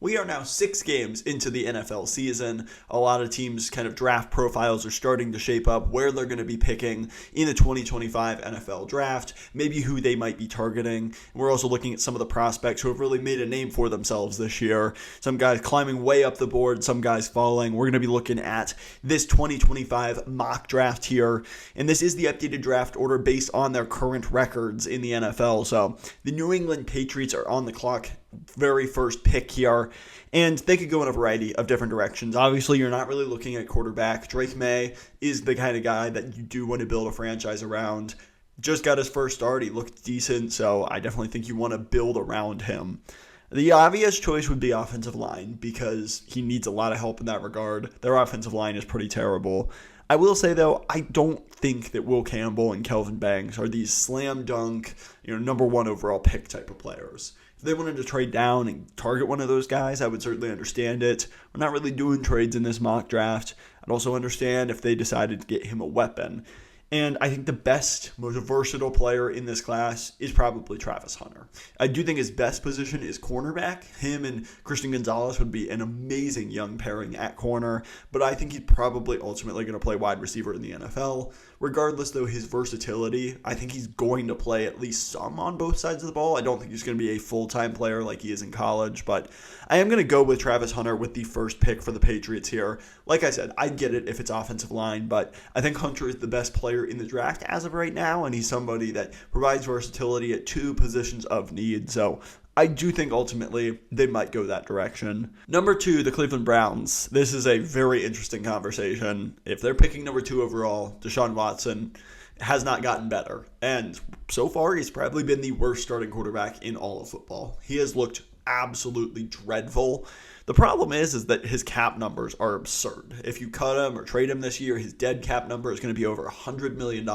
We are now 6 games into the NFL season. A lot of teams' kind of draft profiles are starting to shape up where they're going to be picking in the 2025 NFL draft, maybe who they might be targeting. We're also looking at some of the prospects who have really made a name for themselves this year. Some guys climbing way up the board, some guys falling. We're going to be looking at this 2025 mock draft here, and this is the updated draft order based on their current records in the NFL. So the New England Patriots are on the clock, very first pick here, and they could go in a variety of different directions. Obviously, you're not really looking at quarterback. Drake May is the kind of guy that you do want to build a franchise around. Just got his first start. He looked decent, so I definitely think you want to build around him. The obvious choice would be offensive line because he needs a lot of help in that regard. Their offensive line is pretty terrible. I will say, though, I don't think that Will Campbell and Kelvin Banks are these slam dunk, number one overall pick type of players. If they wanted to trade down and target one of those guys, I would certainly understand it. We're not really doing trades in this mock draft. I'd also understand if they decided to get him a weapon. And I think the best, most versatile player in this class is probably Travis Hunter. I do think his best position is cornerback. Him and Christian Gonzalez would be an amazing young pairing at corner, but I think he's probably ultimately going to play wide receiver in the NFL. Regardless, though, his versatility, I think he's going to play at least some on both sides of the ball. I don't think he's going to be a full-time player like he is in college, but I am going to go with Travis Hunter with the first pick for the Patriots here. Like I said, I get it if it's offensive line, but I think Hunter is the best player in the draft as of right now, and he's somebody that provides versatility at 2 positions of need. So I do think ultimately they might go that direction. Number 2, the Cleveland Browns. This is a very interesting conversation. If they're picking number 2 overall, Deshaun Watson has not gotten better. And so far, he's probably been the worst starting quarterback in all of football. He has looked absolutely dreadful. The problem is that his cap numbers are absurd. If you cut him or trade him this year, his dead cap number is going to be over $100 million.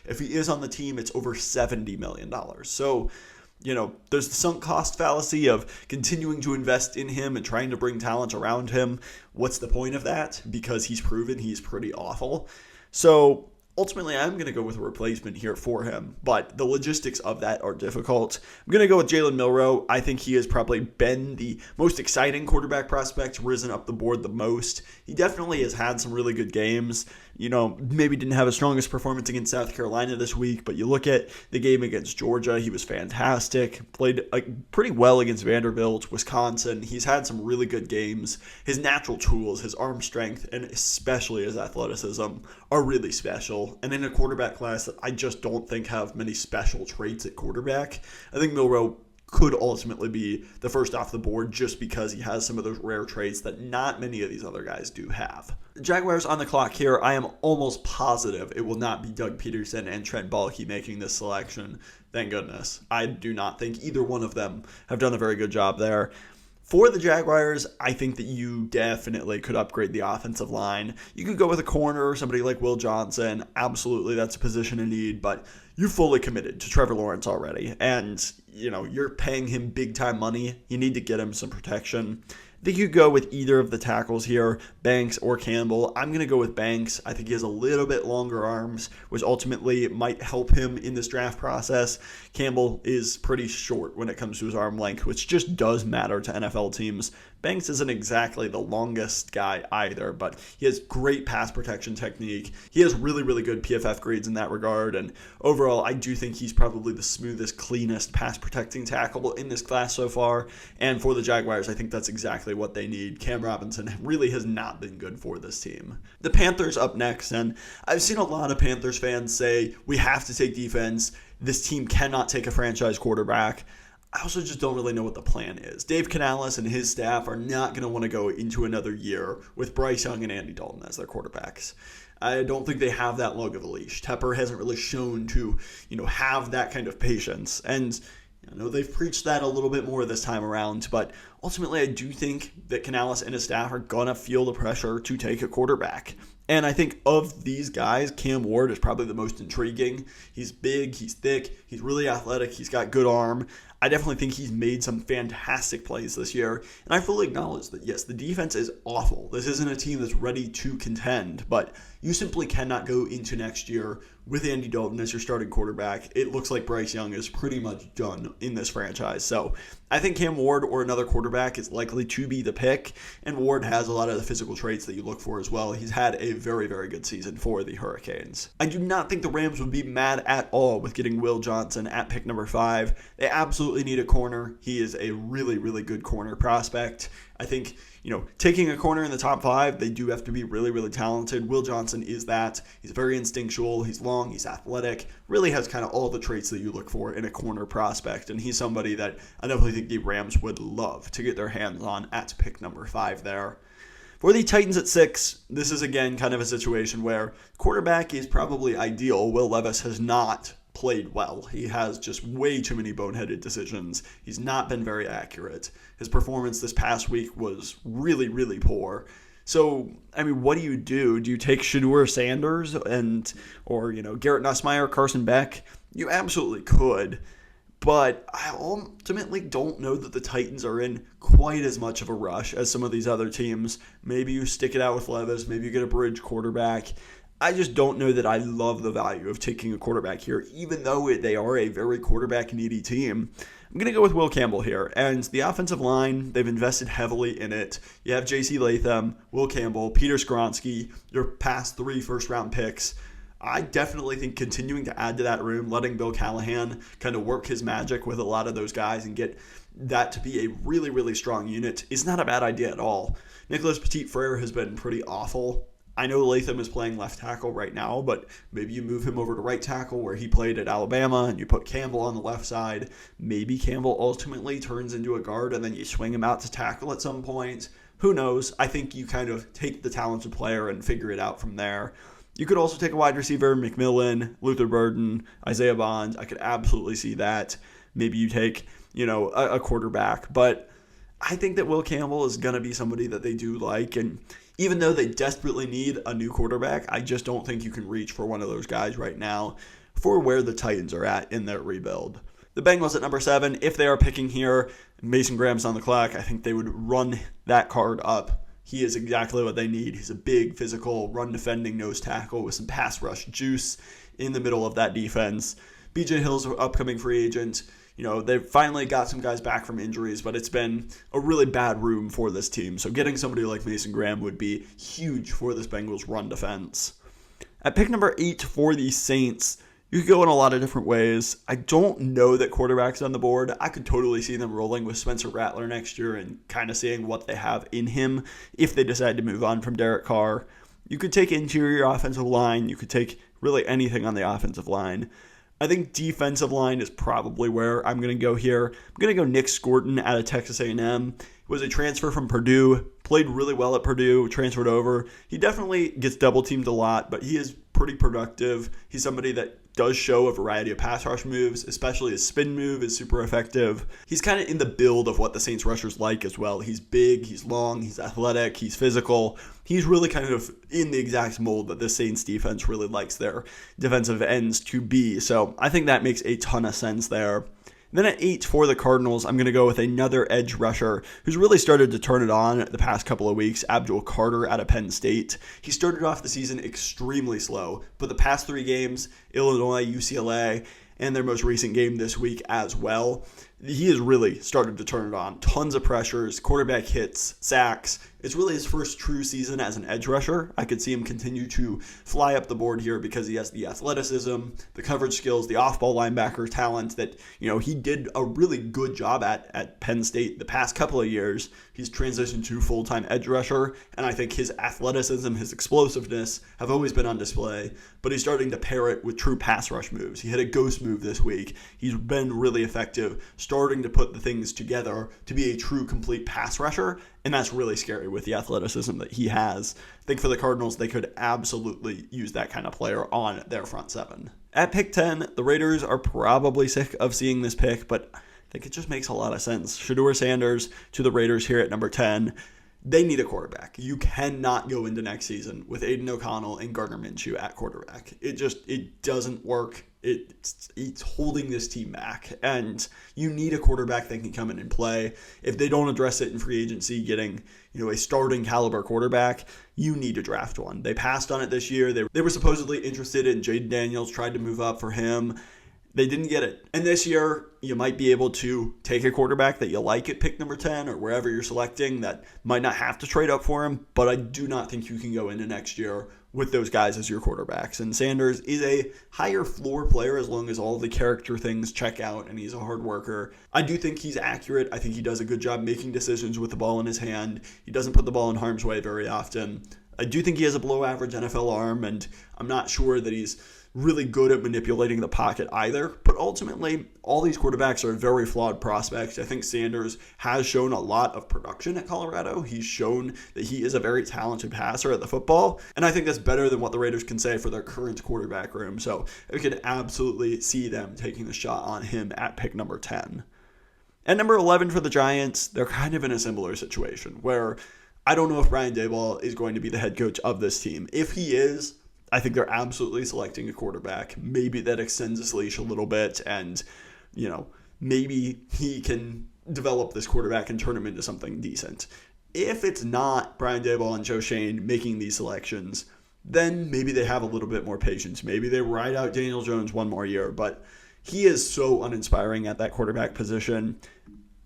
If he is on the team, it's over $70 million. So, there's the sunk cost fallacy of continuing to invest in him and trying to bring talent around him. What's the point of that? Because he's proven he's pretty awful. So ultimately, I'm going to go with a replacement here for him, but the logistics of that are difficult. I'm going to go with Jalen Milroe. I think he has probably been the most exciting quarterback prospect, risen up the board the most. He definitely has had some really good games. Maybe didn't have his strongest performance against South Carolina this week, but you look at the game against Georgia, he was fantastic. Played pretty well against Vanderbilt, Wisconsin. He's had some really good games. His natural tools, his arm strength, and especially his athleticism are really special. And in a quarterback class that I just don't think have many special traits at quarterback, I think Milroe could ultimately be the first off the board just because he has some of those rare traits that not many of these other guys do have. Jaguars on the clock here. I am almost positive it will not be Doug Peterson and Trent Baalke making this selection. Thank goodness. I do not think either one of them have done a very good job there. For the Jaguars, I think that you definitely could upgrade the offensive line. You could go with a corner, somebody like Will Johnson. Absolutely, that's a position in need, but you fully committed to Trevor Lawrence already. And, you're paying him big-time money. You need to get him some protection. I think you go with either of the tackles here, Banks or Campbell. I'm going to go with Banks. I think he has a little bit longer arms, which ultimately might help him in this draft process. Campbell is pretty short when it comes to his arm length, which just does matter to NFL teams. Banks isn't exactly the longest guy either, but he has great pass protection technique. He has really, really good PFF grades in that regard, and overall, I do think he's probably the smoothest, cleanest pass protecting tackle in this class so far, and for the Jaguars, I think that's exactly what they need. Cam Robinson really has not been good for this team. The Panthers up next, and I've seen a lot of Panthers fans say, we have to take defense. This team cannot take a franchise quarterback. I also just don't really know what the plan is. Dave Canales and his staff are not going to want to go into another year with Bryce Young and Andy Dalton as their quarterbacks. I don't think they have that long of a leash. Tepper hasn't really shown to, have that kind of patience. And they've preached that a little bit more this time around, but ultimately I do think that Canales and his staff are going to feel the pressure to take a quarterback. And I think of these guys, Cam Ward is probably the most intriguing. He's big, he's thick, he's really athletic, he's got good arm. I definitely think he's made some fantastic plays this year, and I fully acknowledge that, yes, the defense is awful. This isn't a team that's ready to contend, but you simply cannot go into next year with Andy Dalton as your starting quarterback. It looks like Bryce Young is pretty much done in this franchise. So I think Cam Ward or another quarterback quarterback is likely to be the pick, and Ward has a lot of the physical traits that you look for as well. He's had a very, very good season for the Hurricanes. I do not think the Rams would be mad at all with getting Will Johnson at pick number 5. They absolutely need a corner. He is a really, really good corner prospect. I think, taking a corner in the top 5, they do have to be really, really talented. Will Johnson is that. He's very instinctual. He's long. He's athletic. Really has kind of all the traits that you look for in a corner prospect. And he's somebody that I definitely think the Rams would love to get their hands on at pick number 5 there. For the Titans at 6, this is again kind of a situation where quarterback is probably ideal. Will Levis has not played well. He has just way too many boneheaded decisions. He's not been very accurate. His performance this past week was really, really poor. So, what do you do? Do you take Shedeur Sanders or Garrett Nussmeier, Carson Beck? You absolutely could. But I ultimately don't know that the Titans are in quite as much of a rush as some of these other teams. Maybe you stick it out with Levis. Maybe you get a bridge quarterback. I just don't know that I love the value of taking a quarterback here, even though they are a very quarterback-needy team. I'm going to go with Will Campbell here. And the offensive line, they've invested heavily in it. You have J.C. Latham, Will Campbell, Peter Skoronski, your past 3 first-round picks. I definitely think continuing to add to that room, letting Bill Callahan kind of work his magic with a lot of those guys and get that to be a really, really strong unit is not a bad idea at all. Nicholas Petit-Frere has been pretty awful. I know Latham is playing left tackle right now, but maybe you move him over to right tackle where he played at Alabama and you put Campbell on the left side. Maybe Campbell ultimately turns into a guard and then you swing him out to tackle at some point. Who knows? I think you kind of take the talented player and figure it out from there. You could also take a wide receiver, McMillan, Luther Burden, Isaiah Bond. I could absolutely see that. Maybe you take, a quarterback. But I think that Will Campbell is going to be somebody that they do like. And even though they desperately need a new quarterback, I just don't think you can reach for one of those guys right now for where the Titans are at in their rebuild. The Bengals at number 7, if they are picking here, Mason Graham's on the clock, I think they would run that card up. He is exactly what they need. He's a big, physical, run-defending nose tackle with some pass rush juice in the middle of that defense. B.J. Hill's an upcoming free agent. They've finally got some guys back from injuries, but it's been a really bad room for this team. So getting somebody like Mason Graham would be huge for this Bengals run defense. At pick number 8 for the Saints, you could go in a lot of different ways. I don't know that quarterback's on the board. I could totally see them rolling with Spencer Rattler next year and kind of seeing what they have in him if they decide to move on from Derek Carr. You could take interior offensive line. You could take really anything on the offensive line. I think defensive line is probably where I'm going to go here. I'm going to go Nick Scorton out of Texas A&M. He was a transfer from Purdue, played really well at Purdue, transferred over. He definitely gets double-teamed a lot, but he is pretty productive. He's somebody that does show a variety of pass rush moves, especially his spin move is super effective. He's kind of in the build of what the Saints rushers like as well. He's big, he's long, he's athletic, he's physical. He's really kind of in the exact mold that the Saints defense really likes their defensive ends to be. So I think that makes a ton of sense there. Then at 8 for the Cardinals, I'm going to go with another edge rusher who's really started to turn it on the past couple of weeks, Abdul Carter out of Penn State. He started off the season extremely slow, but the past 3 games, Illinois, UCLA, and their most recent game this week as well, he has really started to turn it on. Tons of pressures, quarterback hits, sacks. It's really his first true season as an edge rusher. I could see him continue to fly up the board here because he has the athleticism, the coverage skills, the off-ball linebacker talent that, he did a really good job at Penn State the past couple of years. He's transitioned to full-time edge rusher, and I think his athleticism, his explosiveness have always been on display, but he's starting to pair it with true pass rush moves. He had a ghost move this week. He's been really effective, starting to put the things together to be a true complete pass rusher, and that's really scary with the athleticism that he has. I think for the Cardinals, they could absolutely use that kind of player on their front 7. At pick 10, the Raiders are probably sick of seeing this pick, but I think it just makes a lot of sense. Shedeur Sanders to the Raiders here at number 10. They need a quarterback. You cannot go into next season with Aiden O'Connell and Gardner Minshew at quarterback. It doesn't work. It's holding this team back, and you need a quarterback that can come in and play. If they don't address it in free agency, getting a starting caliber quarterback, you need to draft one. They passed on it this year. They were supposedly interested in Jaden Daniels, tried to move up for him. they didn't get it. And this year, you might be able to take a quarterback that you like at pick number 10 or wherever you're selecting that might not have to trade up for him, but I do not think you can go into next year with those guys as your quarterbacks. And Sanders is a higher floor player as long as all the character things check out and he's a hard worker. I do think he's accurate. I think he does a good job making decisions with the ball in his hand. He doesn't put the ball in harm's way very often. I do think he has a below average NFL arm, and I'm not sure that he's really good at manipulating the pocket either. But ultimately, all these quarterbacks are very flawed prospects. I think Sanders has shown a lot of production at Colorado. He's shown that he is a very talented passer at the football. And I think that's better than what the Raiders can say for their current quarterback room. So we could absolutely see them taking the shot on him at pick number 10. At number 11 for the Giants, they're kind of in a similar situation where I don't know if Brian Daboll is going to be the head coach of this team. If he is, I think they're absolutely selecting a quarterback. Maybe that extends his leash a little bit and, maybe he can develop this quarterback and turn him into something decent. If it's not Brian Daboll and Joe Schoen making these selections, then maybe they have a little bit more patience. Maybe they ride out Daniel Jones one more year, but he is so uninspiring at that quarterback position.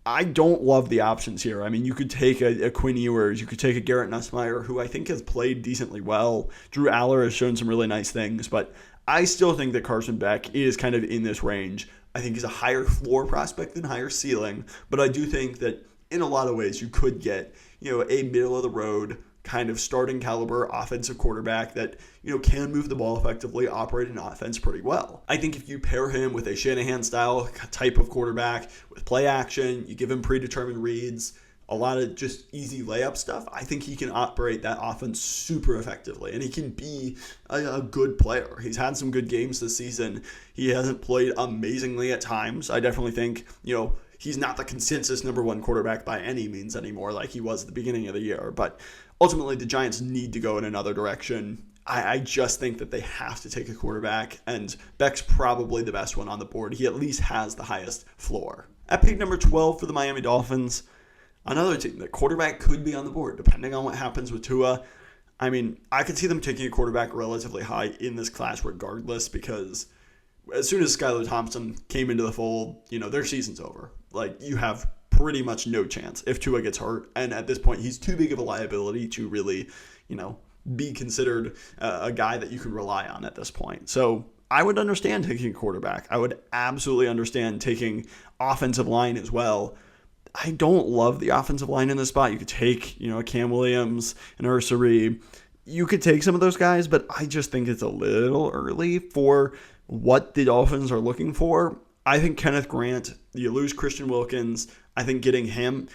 I don't love the options here. I mean, you could take a Quinn Ewers, you could take a Garrett Nussmeier, who I think has played decently well. Drew Aller has shown some really nice things, but I still think that Carson Beck is kind of in this range. I think he's a higher floor prospect than higher ceiling, but I do think that in a lot of ways you could get, a middle of the road kind of starting caliber offensive quarterback that, can move the ball effectively, operate an offense pretty well. I think if you pair him with a Shanahan style type of quarterback with play action, you give him predetermined reads, a lot of just easy layup stuff, I think he can operate that offense super effectively, and he can be a good player. He's had some good games this season. He hasn't played amazingly at times. I definitely think, he's not the consensus number one quarterback by any means anymore like he was at the beginning of the year, but ultimately the Giants need to go in another direction. I just think that they have to take a quarterback, and Beck's probably the best one on the board. He at least has the highest floor. At pick number 12 for the Miami Dolphins, another team, the quarterback could be on the board, depending on what happens with Tua. I mean, I could see them taking a quarterback relatively high in this class regardless, because as soon as Skylar Thompson came into the fold, their season's over. Like, you have pretty much no chance if Tua gets hurt, and at this point, he's too big of a liability to really, be considered a guy that you can rely on at this point. So I would understand taking a quarterback. I would absolutely understand taking offensive line as well. I don't love the offensive line in this spot. You could take, Cam Williams and Ursary. You could take some of those guys, but I just think it's a little early for what the Dolphins are looking for. I think Kenneth Grant, you lose Christian Wilkins. I think getting him,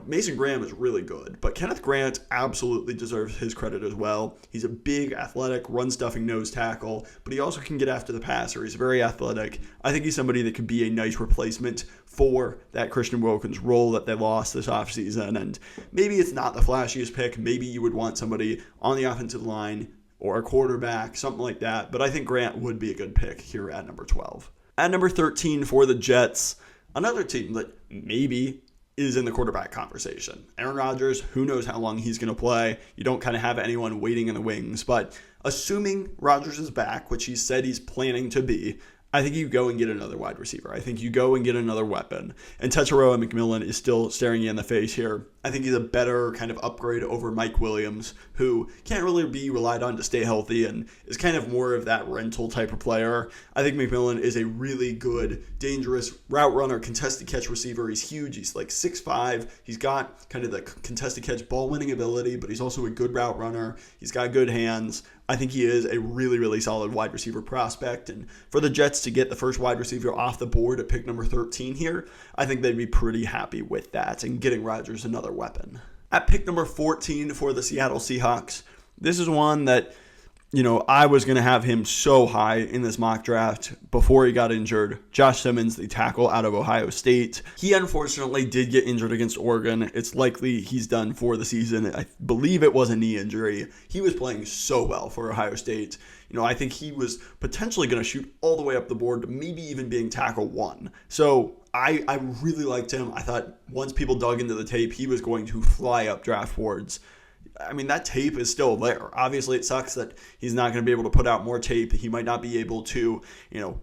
Mason Graham is really good, but Kenneth Grant absolutely deserves his credit as well. He's a big, athletic, run-stuffing nose tackle, but he also can get after the passer. He's very athletic. I think he's somebody that could be a nice replacement for that Christian Wilkins role that they lost this offseason, and maybe it's not the flashiest pick. Maybe you would want somebody on the offensive line or a quarterback, something like that, but I think Grant would be a good pick here at number 12. At number 13 for the Jets, another team that maybe is in the quarterback conversation. Aaron Rodgers, who knows how long he's going to play. You don't kind of have anyone waiting in the wings, but assuming Rodgers is back, which he said he's planning to be, I think you go and get another wide receiver. I think you go and get another weapon. And Tetairoa McMillan is still staring you in the face here. I think he's a better kind of upgrade over Mike Williams, who can't really be relied on to stay healthy and is kind of more of that rental type of player. I think McMillan is a really good, dangerous route runner, contested catch receiver. He's huge. He's like 6'5". He's got kind of the contested catch ball winning ability, but he's also a good route runner. He's got good hands. I think he is a really, really solid wide receiver prospect. And for the Jets to get the first wide receiver off the board at pick number 13 here, I think they'd be pretty happy with that and getting Rodgers another weapon. At pick number 14 for the Seattle Seahawks, this is one that, I was going to have him so high in this mock draft before he got injured. Josh Simmons, the tackle out of Ohio State. He unfortunately did get injured against Oregon. It's likely he's done for the season. I believe it was a knee injury. He was playing so well for Ohio State. I think he was potentially going to shoot all the way up the board, maybe even being tackle 1. So I really liked him. I thought once people dug into the tape, he was going to fly up draft boards. I mean, that tape is still there. Obviously, it sucks that he's not going to be able to put out more tape. He might not be able to,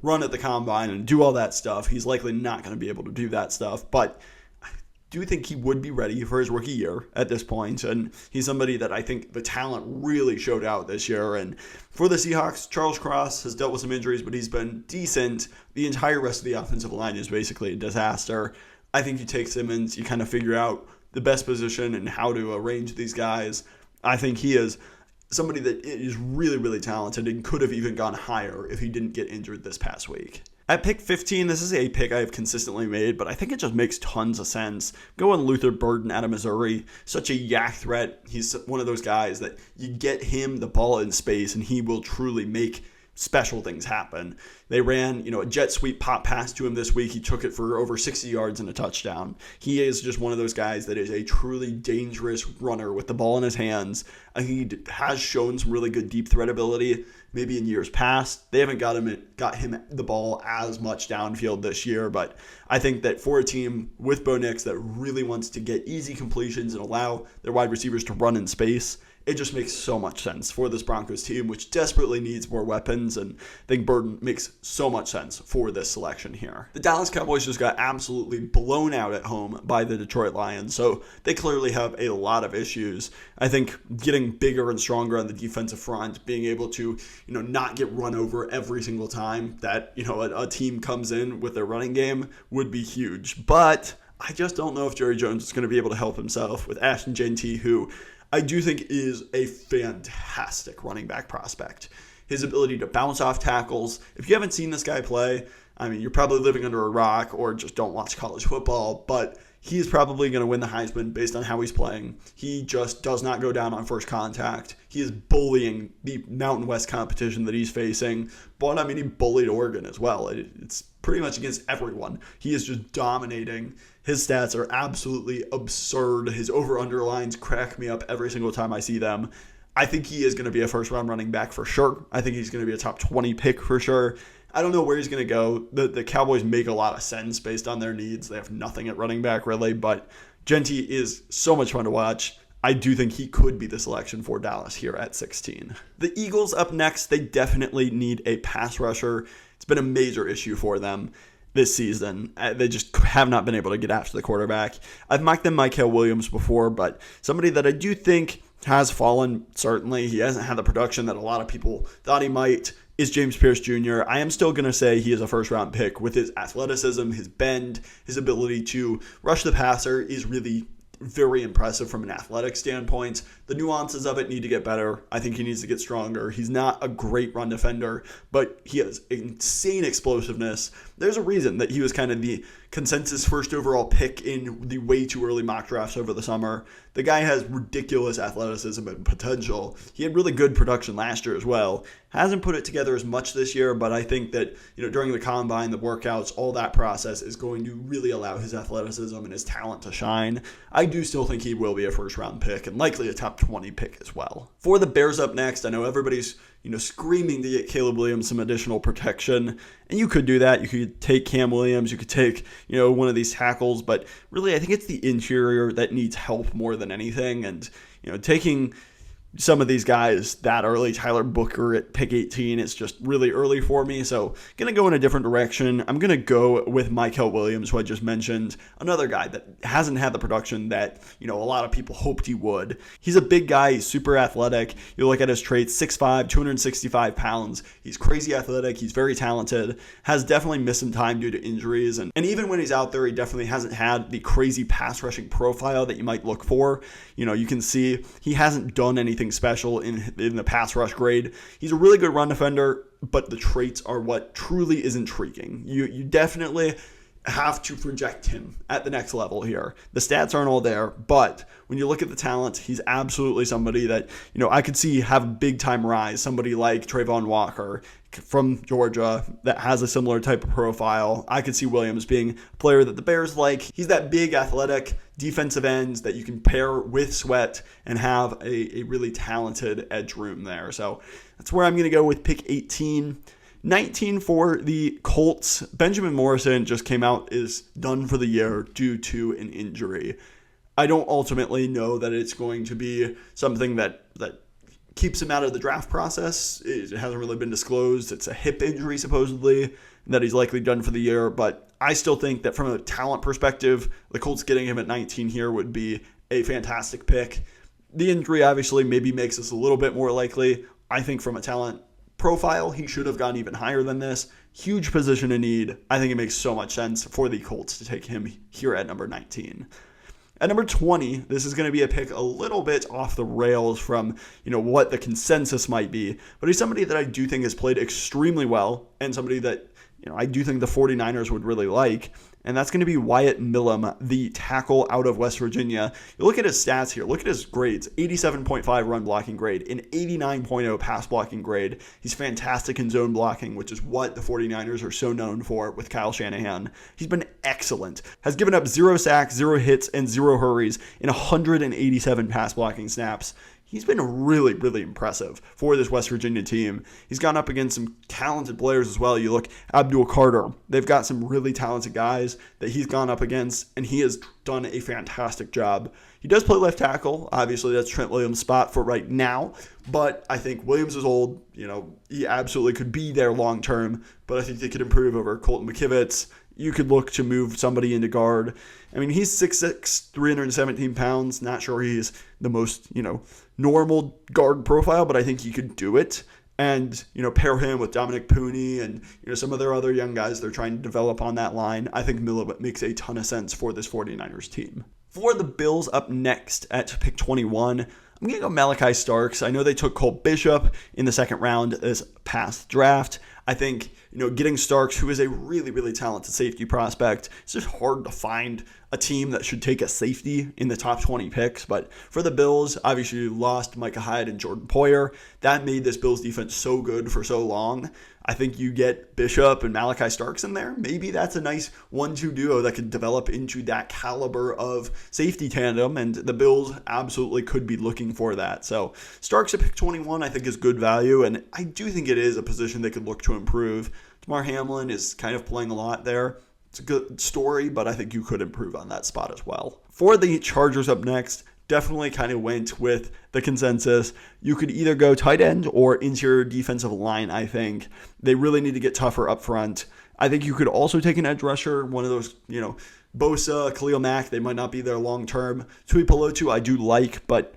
run at the combine and do all that stuff. He's likely not going to be able to do that stuff. But I do think he would be ready for his rookie year at this point. And he's somebody that I think the talent really showed out this year. And for the Seahawks, Charles Cross has dealt with some injuries, but he's been decent. The entire rest of the offensive line is basically a disaster. I think you take Simmons, you kind of figure out the best position and how to arrange these guys. I think he is somebody that is really, really talented and could have even gone higher if he didn't get injured this past week. At pick 15, this is a pick I have consistently made, but I think it just makes tons of sense. Going Luther Burden out of Missouri, such a yak threat. He's one of those guys that you get him the ball in space and he will truly make special things happen. They ran, a jet sweep pop pass to him this week. He took it for over 60 yards and a touchdown. He is just one of those guys that is a truly dangerous runner with the ball in his hands. He has shown some really good deep threat ability. Maybe in years past, they haven't got him the ball as much downfield this year, but I think that for a team with Bo Nix that really wants to get easy completions and allow their wide receivers to run in space, it just makes so much sense for this Broncos team, which desperately needs more weapons, and I think Burden makes so much sense for this selection here. The Dallas Cowboys just got absolutely blown out at home by the Detroit Lions, so they clearly have a lot of issues. I think getting bigger and stronger on the defensive front, being able to, not get run over every single time that, a team comes in with their running game would be huge. But I just don't know if Jerry Jones is going to be able to help himself with Ashton Jeanty, who I do think is a fantastic running back prospect. His ability to bounce off tackles. If you haven't seen this guy play, I mean, you're probably living under a rock or just don't watch college football, but he is probably going to win the Heisman based on how he's playing. He just does not go down on first contact. He is bullying the Mountain West competition that he's facing, but he bullied Oregon as well. It's pretty much against everyone. He is just dominating. His stats are absolutely absurd. His over-under lines crack me up every single time I see them. I think he is going to be a first-round running back for sure. I think he's going to be a top 20 pick for sure. I don't know where he's going to go. The Cowboys make a lot of sense based on their needs. They have nothing at running back, really, but Jeanty is so much fun to watch. I do think he could be the selection for Dallas here at 16. The Eagles up next, they definitely need a pass rusher. It's been a major issue for them this season. They just have not been able to get after the quarterback. I've mocked them Mykel Williams before, but somebody that I do think has fallen, certainly. He hasn't had the production that a lot of people thought he might, is James Pierce Jr. I am still going to say he is a first-round pick with his athleticism, his bend, his ability to rush the passer is really very impressive from an athletic standpoint. The nuances of it need to get better. I think he needs to get stronger. He's not a great run defender, but he has insane explosiveness. There's a reason that he was kind of the consensus first overall pick in the way too early mock drafts over the summer. The guy has ridiculous athleticism and potential. He had really good production last year as well. Hasn't put it together as much this year, but I think that during the combine, the workouts, all that process is going to really allow his athleticism and his talent to shine. I do still think he will be a first-round pick and likely a top 20 pick as well. For the Bears up next, I know everybody's screaming to get Caleb Williams some additional protection, and you could do that. You could take Cam Williams, you could take one of these tackles, but really I think it's the interior that needs help more than anything, and taking some of these guys that early, Tyler Booker at pick 18, is just really early for me. So going to go in a different direction. I'm going to go with Mykel Williams, who I just mentioned, another guy that hasn't had the production that, a lot of people hoped he would. He's a big guy. He's super athletic. You look at his traits, 6'5", 265 pounds. He's crazy athletic. He's very talented. Has definitely missed some time due to injuries. And even when he's out there, he definitely hasn't had the crazy pass rushing profile that you might look for. You can see he hasn't done anything special in the pass rush grade. He's a really good run defender, but the traits are what truly is intriguing. You definitely have to project him at the next level here. The stats aren't all there, but when you look at the talent, he's absolutely somebody that, I could see have a big time rise. Somebody like Trayvon Walker from Georgia that has a similar type of profile. I could see Williams being a player that the Bears like. He's that big athletic defensive end that you can pair with Sweat and have a really talented edge room there. So that's where I'm going to go with pick 18. 19 for the Colts. Benjamin Morrison just came out, is done for the year due to an injury. I don't ultimately know that it's going to be something that keeps him out of the draft process. It hasn't really been disclosed. It's a hip injury, supposedly, that he's likely done for the year. But I still think that from a talent perspective, the Colts getting him at 19 here would be a fantastic pick. The injury obviously maybe makes this a little bit more likely. I think from a talent profile, he should have gone even higher than this. Huge position in need. I think it makes so much sense for the Colts to take him here at number 19. At number 20, this is going to be a pick a little bit off the rails from, what the consensus might be. But he's somebody that I do think has played extremely well and somebody that, I do think the 49ers would really like. And that's going to be Wyatt Millam, the tackle out of West Virginia. You look at his stats here. Look at his grades. 87.5 run blocking grade, an 89.0 pass blocking grade. He's fantastic in zone blocking, which is what the 49ers are so known for with Kyle Shanahan. He's been excellent. Has given up 0 sacks, 0 hits, and 0 hurries in 187 pass blocking snaps. He's been really, really impressive for this West Virginia team. He's gone up against some talented players as well. You look, Abdul Carter. They've got some really talented guys that he's gone up against, and he has done a fantastic job. He does play left tackle. Obviously, that's Trent Williams' spot for right now, but I think Williams is old. He absolutely could be there long term, but I think they could improve over Colton McKivitz. You could look to move somebody into guard. I mean, he's 6'6", 317 pounds. Not sure he's the most, normal guard profile, but I think he could do it. And, pair him with Dominic Pooney and, some of their other young guys they're trying to develop on that line. I think Milroe makes a ton of sense for this 49ers team. For the Bills up next at pick 21, I'm going to go Malachi Starks. I know they took Colt Bishop in the second round this past draft. I think, getting Starks, who is a really, really talented safety prospect, it's just hard to find a team that should take a safety in the top 20 picks. But for the Bills, obviously you lost Micah Hyde and Jordan Poyer. That made this Bills defense so good for so long. I think you get Bishop and Malachi Starks in there. Maybe that's a nice 1-2 duo that could develop into that caliber of safety tandem, and the Bills absolutely could be looking for that. So Starks at pick 21 I think is good value, and I do think it is a position they could look to improve. Damar Hamlin is kind of playing a lot there. It's a good story, but I think you could improve on that spot as well. For the Chargers up next, definitely kind of went with the consensus. You could either go tight end or interior defensive line, I think. They really need to get tougher up front. I think you could also take an edge rusher, one of those, Bosa, Khalil Mack, they might not be there long term. Tui Pelotu, I do like, but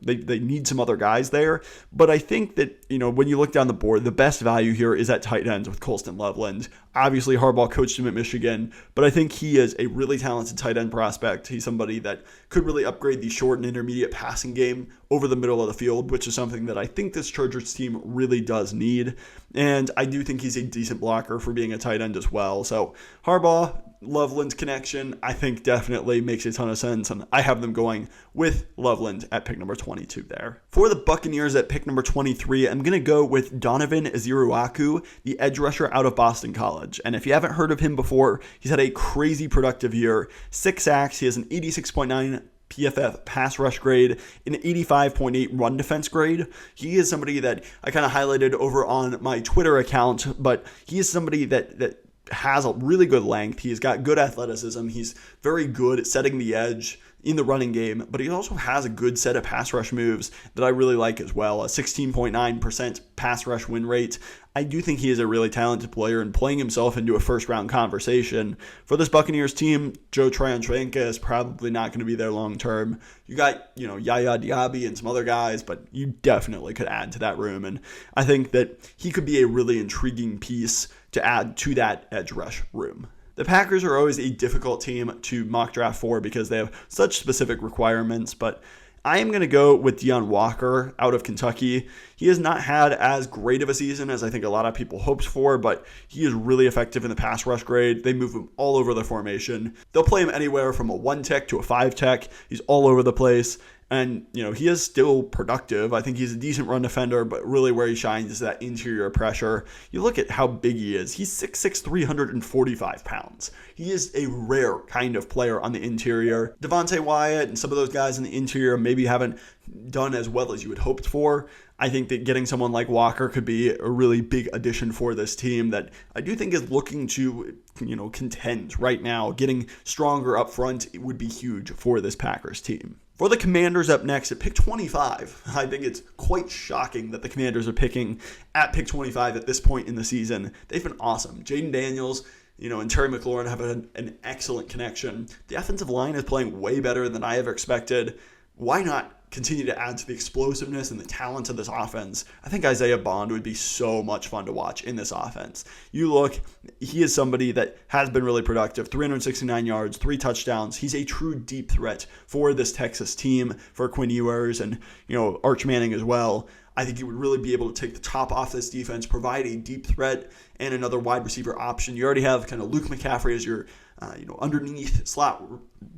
they need some other guys there. But I think that, when you look down the board, the best value here is at tight ends with Colston Loveland. Obviously, Harbaugh coached him at Michigan, but I think he is a really talented tight end prospect. He's somebody that could really upgrade the short and intermediate passing game over the middle of the field, which is something that I think this Chargers team really does need. And I do think he's a decent blocker for being a tight end as well. So Harbaugh, Loveland connection, I think definitely makes a ton of sense, and I have them going with Loveland at pick number 22 there. For the Buccaneers at pick number 23, I'm going to go with Donovan Eziruaku, the edge rusher out of Boston College. And if you haven't heard of him before, he's had a crazy productive year. 6 sacks, he has an 86.9 PFF pass rush grade, an 85.8 run defense grade. He is somebody that I kind of highlighted over on my Twitter account, but he is somebody that has a really good length. He's got good athleticism. He's very good at setting the edge in the running game, but he also has a good set of pass rush moves that I really like as well. A 16.9% pass rush win rate. I do think he is a really talented player and playing himself into a first-round conversation. For this Buccaneers team, Joe Tryon-Shoyinka is probably not going to be there long-term. You got, Yaya Diaby and some other guys, but you definitely could add to that room. And I think that he could be a really intriguing piece to add to that edge rush room. The Packers are always a difficult team to mock draft for because they have such specific requirements, but I am going to go with Deion Walker out of Kentucky. He has not had as great of a season as I think a lot of people hoped for, but he is really effective in the pass rush grade. They move him all over the formation. They'll play him anywhere from a 1-tech to a 5-tech. He's all over the place. And, he is still productive. I think he's a decent run defender, but really where he shines is that interior pressure. You look at how big he is. He's 6'6", 345 pounds. He is a rare kind of player on the interior. Devontae Wyatt and some of those guys in the interior maybe haven't done as well as you had hoped for. I think that getting someone like Walker could be a really big addition for this team that I do think is looking to, contend right now. Getting stronger up front would be huge for this Packers team. For the Commanders up next at pick 25, I think it's quite shocking that the Commanders are picking at pick 25 at this point in the season. They've been awesome. Jaden Daniels, and Terry McLaurin have an excellent connection. The offensive line is playing way better than I ever expected. Why not continue to add to the explosiveness and the talent of this offense? I think Isaiah Bond would be so much fun to watch in this offense. You look, he is somebody that has been really productive. 369 yards, 3 touchdowns. He's a true deep threat for this Texas team, for Quinn Ewers and, Arch Manning as well. I think he would really be able to take the top off this defense, provide a deep threat and another wide receiver option. You already have kind of Luke McCaffrey as your underneath slot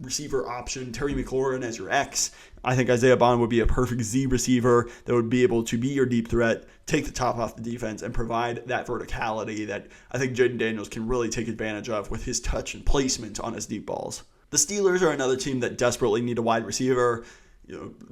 receiver option, Terry McLaurin as your X. I think Isaiah Bond would be a perfect Z receiver that would be able to be your deep threat, take the top off the defense, and provide that verticality that I think Jaden Daniels can really take advantage of with his touch and placement on his deep balls. The Steelers are another team that desperately need a wide receiver.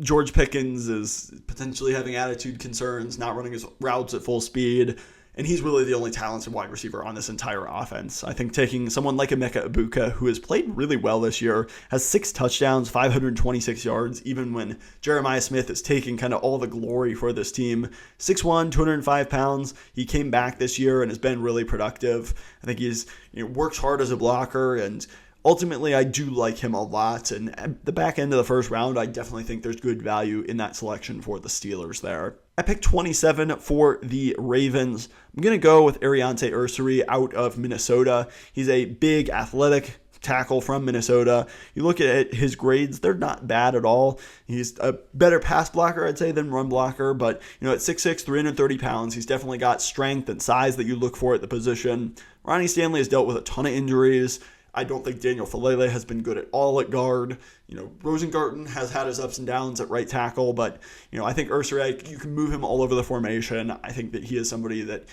George Pickens is potentially having attitude concerns, not running his routes at full speed, and he's really the only talented wide receiver on this entire offense. I think taking someone like Emeka Egbuka, who has played really well this year, has 6 touchdowns, 526 yards, even when Jeremiah Smith is taking kind of all the glory for this team. 6'1", 205 pounds. He came back this year and has been really productive. I think he's works hard as a blocker, and ultimately, I do like him a lot, and at the back end of the first round, I definitely think there's good value in that selection for the Steelers there. At pick 27 for the Ravens, I'm going to go with Ariante Ursary out of Minnesota. He's a big, athletic tackle from Minnesota. You look at his grades, they're not bad at all. He's a better pass blocker, I'd say, than run blocker, but at 6'6", 330 pounds, he's definitely got strength and size that you look for at the position. Ronnie Stanley has dealt with a ton of injuries. I don't think Daniel Falele has been good at all at guard. Rosengarten has had his ups and downs at right tackle, but, I think Ursary, you can move him all over the formation. I think that he is somebody that,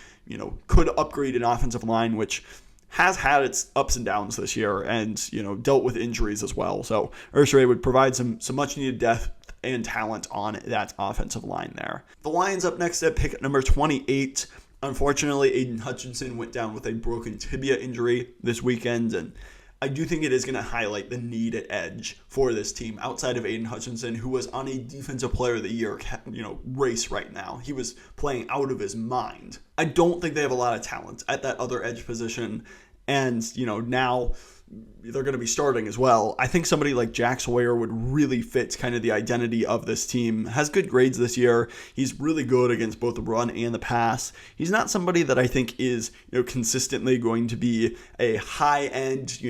could upgrade an offensive line, which has had its ups and downs this year and, dealt with injuries as well. So Ursary would provide some much needed depth and talent on that offensive line there. The Lions up next at pick number 28. Unfortunately, Aiden Hutchinson went down with a broken tibia injury this weekend, and I do think it is going to highlight the need at edge for this team outside of Aiden Hutchinson, who was on a Defensive Player of the Year, race right now. He was playing out of his mind. I don't think they have a lot of talent at that other edge position, and now they're going to be starting as well. I think somebody like Jack Sawyer would really fit kind of the identity of this team. Has good grades this year. He's really good against both the run and the pass. He's not somebody that I think is, consistently going to be a high-end,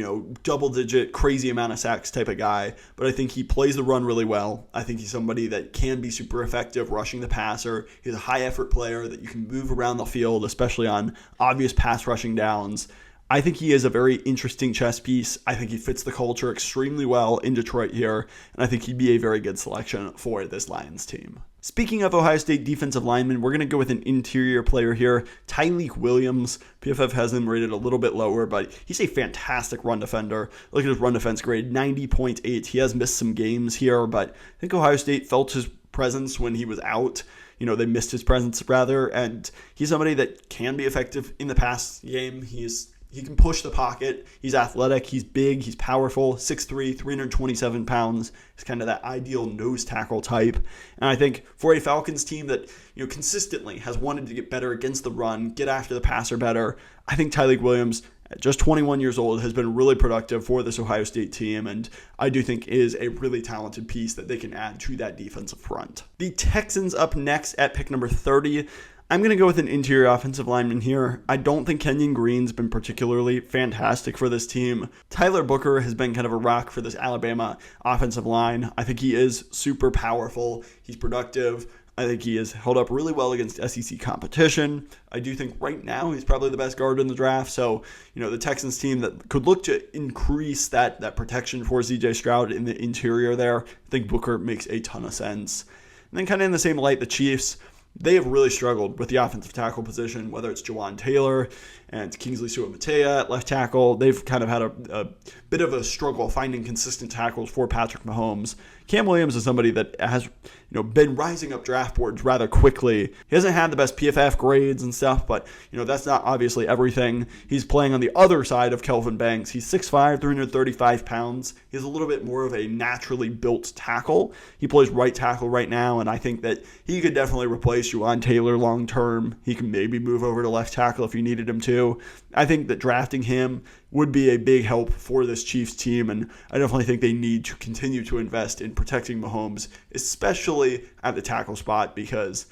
double-digit, crazy amount of sacks type of guy, but I think he plays the run really well. I think he's somebody that can be super effective rushing the passer. He's a high-effort player that you can move around the field, especially on obvious pass rushing downs. I think he is a very interesting chess piece. I think he fits the culture extremely well in Detroit here, and I think he'd be a very good selection for this Lions team. Speaking of Ohio State defensive linemen, we're going to go with an interior player here, Tyleik Williams. PFF has him rated a little bit lower, but he's a fantastic run defender. Look at his run defense grade, 90.8. He has missed some games here, but I think Ohio State felt his presence when he was out. They missed his presence rather, and he's somebody that can be effective in the pass game. He can push the pocket. He's athletic. He's big. He's powerful. 6'3", 327 pounds. He's kind of that ideal nose tackle type. And I think for a Falcons team that consistently has wanted to get better against the run, get after the passer better, I think Tyleik Williams, at just 21 years old, has been really productive for this Ohio State team, and I do think is a really talented piece that they can add to that defensive front. The Texans up next at pick number 30. I'm going to go with an interior offensive lineman here. I don't think Kenyon Green's been particularly fantastic for this team. Tyler Booker has been kind of a rock for this Alabama offensive line. I think he is super powerful. He's productive. I think he has held up really well against SEC competition. I do think right now he's probably the best guard in the draft. So, the Texans team that could look to increase that protection for CJ Stroud in the interior there, I think Booker makes a ton of sense. And then kind of in the same light, the Chiefs, they have really struggled with the offensive tackle position, whether it's Jawan Taylor and Kingsley Suamataia at left tackle. They've kind of had a bit of a struggle finding consistent tackles for Patrick Mahomes. Cam Williams is somebody that has been rising up draft boards rather quickly. He hasn't had the best PFF grades and stuff, but that's not obviously everything. He's playing on the other side of Kelvin Banks. He's 6'5", 335 pounds. He's a little bit more of a naturally built tackle. He plays right tackle right now, and I think that he could definitely replace Juwan Taylor long term. He can maybe move over to left tackle if you needed him to. I think that drafting him would be a big help for this Chiefs team, and I definitely think they need to continue to invest in protecting Mahomes, especially at the tackle spot, because,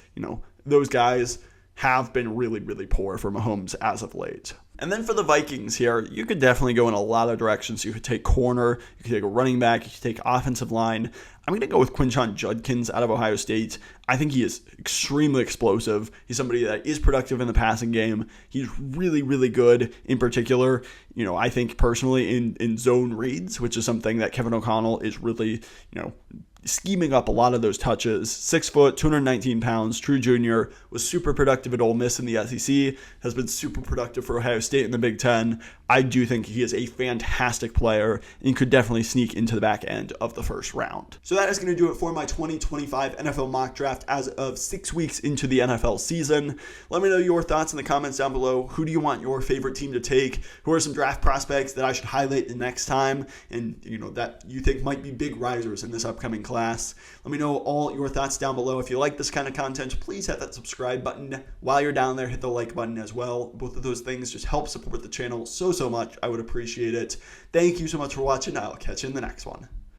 those guys have been really, really poor for Mahomes as of late. And then for the Vikings here, you could definitely go in a lot of directions. You could take corner, you could take a running back, you could take offensive line. I'm going to go with Quinshon Judkins out of Ohio State. I think he is extremely explosive. He's somebody that is productive in the passing game. He's really, really good in particular, I think personally in zone reads, which is something that Kevin O'Connell is really, scheming up a lot of those touches. 6 foot, 219 pounds, true junior, was super productive at Ole Miss in the SEC, has been super productive for Ohio State in the Big Ten. I do think he is a fantastic player and could definitely sneak into the back end of the first round. So that is going to do it for my 2025 NFL mock draft as of 6 weeks into the NFL season. Let me know your thoughts in the comments down below. Who do you want your favorite team to take? Who are some draft prospects that I should highlight the next time and that you think might be big risers in this upcoming class? Let me know all your thoughts down below. If you like this kind of content, please hit that subscribe button. While you're down there, hit the like button as well. Both of those things just help support the channel so much. I would appreciate it. Thank you so much for watching. I'll catch you in the next one.